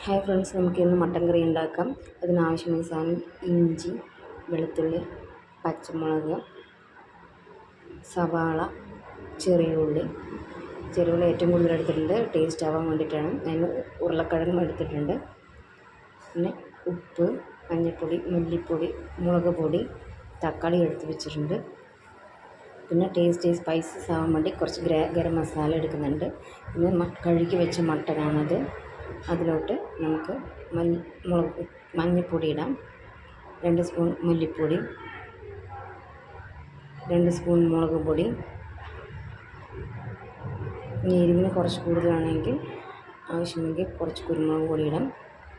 Hi friends, നമുക്കിന്ന് mutton കറി ഉണ്ടാക്കാം. അതിനാവശ്യമായ സാധനം ഇഞ്ചി, വെളുത്തുള്ളി, പച്ചമുളക്, സവാള, ചെറിയ ഉള്ളി ഏറ്റവും കൂടുതൽ എടുത്തിട്ടുണ്ട്, ടേസ്റ്റ് ആവാൻ വേണ്ടിയിട്ടാണ്. അതിന് ഉരുളക്കിഴങ്ങും എടുത്തിട്ടുണ്ട്. പിന്നെ ഉപ്പ്, മഞ്ഞൾപ്പൊടി, മല്ലിപ്പൊടി, മുളക് പൊടി, തക്കാളി എടുത്ത് വെച്ചിട്ടുണ്ട്. പിന്നെ ടേസ്റ്റ് സ്പൈസസ് ആവാൻ വേണ്ടി കുറച്ച് ഗരം മസാല എടുക്കുന്നുണ്ട്. പിന്നെ കഴുകി വെച്ച മട്ടനാണത്. അതിലോട്ട് നമുക്ക് മഞ്ഞൾപ്പൊടി ഇടാം, 2 സ്പൂൺ മല്ലിപ്പൊടി, 2 സ്പൂൺ മുളക് പൊടി. എരിവിന് കുറച്ച് കൂടുതലാണെങ്കിൽ ആവശ്യമെങ്കിൽ കുറച്ച് കുരുമുളക് പൊടി ഇടാം,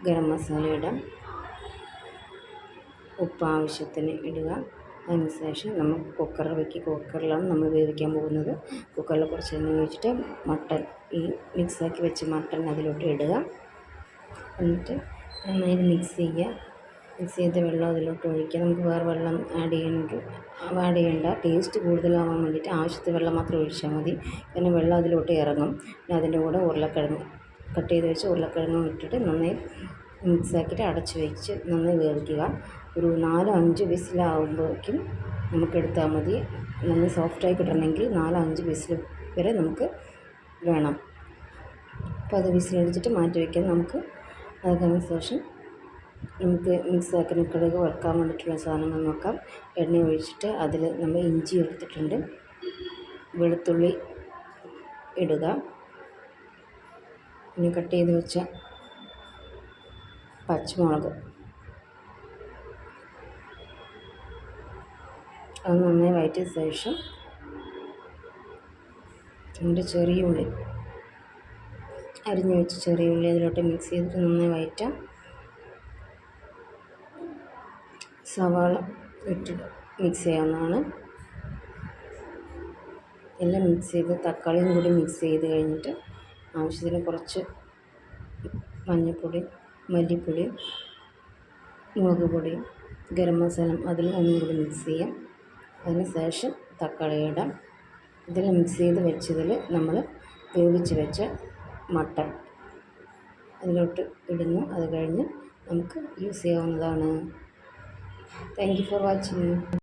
ഗരം മസാല ഇടാം, ഉപ്പ് ആവശ്യത്തിന് ഇടുക. അതിനുശേഷം നമ്മൾ കുക്കറിലാണ് നമ്മൾ വേവിക്കാൻ പോകുന്നത്. കുക്കറിൽ കുറച്ച് എണ്ണ ഒഴിച്ചിട്ട് മട്ടൻ, ഈ മിക്സാക്കി വെച്ച് മട്ടൻ അതിലോട്ട് ഇടുക. എന്നിട്ട് നന്നായി മിക്സ് ചെയ്ത് വെള്ളം അതിലോട്ട് ഒഴിക്കുക. നമുക്ക് വേറെ വെള്ളം ആഡ് ചെയ്യേണ്ട. ടേസ്റ്റ് കൂടുതലാവാൻ വേണ്ടിയിട്ട് ആവശ്യത്തിന് വെള്ളം മാത്രം ഒഴിച്ചാൽ മതി. പിന്നെ വെള്ളം അതിലോട്ട് ഇറങ്ങും. പിന്നെ അതിൻ്റെ കൂടെ ഉരുളക്കിഴങ്ങ് കട്ട് ചെയ്ത് വെച്ച് ഉരുളക്കിഴങ്ങും ഇട്ടിട്ട് നന്നായി മിക്സാക്കിയിട്ട് അടച്ച് വെച്ച് നന്നായി വേവിക്കുക. ഒരു 4-5 വിസിലാവുമ്പോഴേക്കും നമുക്കെടുത്താൽ മതി. നന്നായി സോഫ്റ്റായി കിട്ടണമെങ്കിൽ 4-5 വിസിൽ വരെ നമുക്ക് വേണം. അപ്പോൾ അത് വിസിലടിച്ചിട്ട് മാറ്റി വയ്ക്കാം. നമുക്ക് അതിന് ശേഷം നമുക്ക് മിക്സാക്കി കടുക് വറുക്കാൻ വേണ്ടിയിട്ടുള്ള സാധനങ്ങൾ നോക്കാം. എണ്ണ ഒഴിച്ചിട്ട് അതിൽ നമ്മൾ ഇഞ്ചി എടുത്തിട്ടുണ്ട്, വെളുത്തുള്ളി ഇടുക, പിന്നെ കട്ട് ചെയ്ത് വെച്ച പച്ചമുളക് അത് നന്നായി വഴറ്റിയ ശേഷം നമ്മുടെ ചെറിയ ഉള്ളി, അരിഞ്ഞു വെച്ച് ചെറിയ ഉള്ളി അതിലോട്ട് മിക്സ് ചെയ്തിട്ട് നന്നായി വഴറ്റാം. സവാള ഇട്ടിട്ട് മിക്സ് ചെയ്യാവുന്നതാണ്. എല്ലാം മിക്സ് ചെയ്ത് തക്കാളിയും കൂടി മിക്സ് ചെയ്ത് കഴിഞ്ഞിട്ട് ആവശ്യത്തിന് കുറച്ച് മഞ്ഞൾപ്പൊടി, മല്ലിപ്പൊടി, മുളക് പൊടി, ഗരം മസാല അതിൽ ഒന്നും കൂടി മിക്സ് ചെയ്യാം. അതിന് ശേഷം തക്കാളി ഇടാം. ഇതിൽ മിക്സ് ചെയ്ത് വെച്ചതിൽ നമ്മൾ വേവിച്ച് വെച്ച മട്ടൺ അതിലോട്ട് ഇടുന്നു. അത് കഴിഞ്ഞ് നമുക്ക് യൂസ് ചെയ്യാവുന്നതാണ്. Thank you for watching.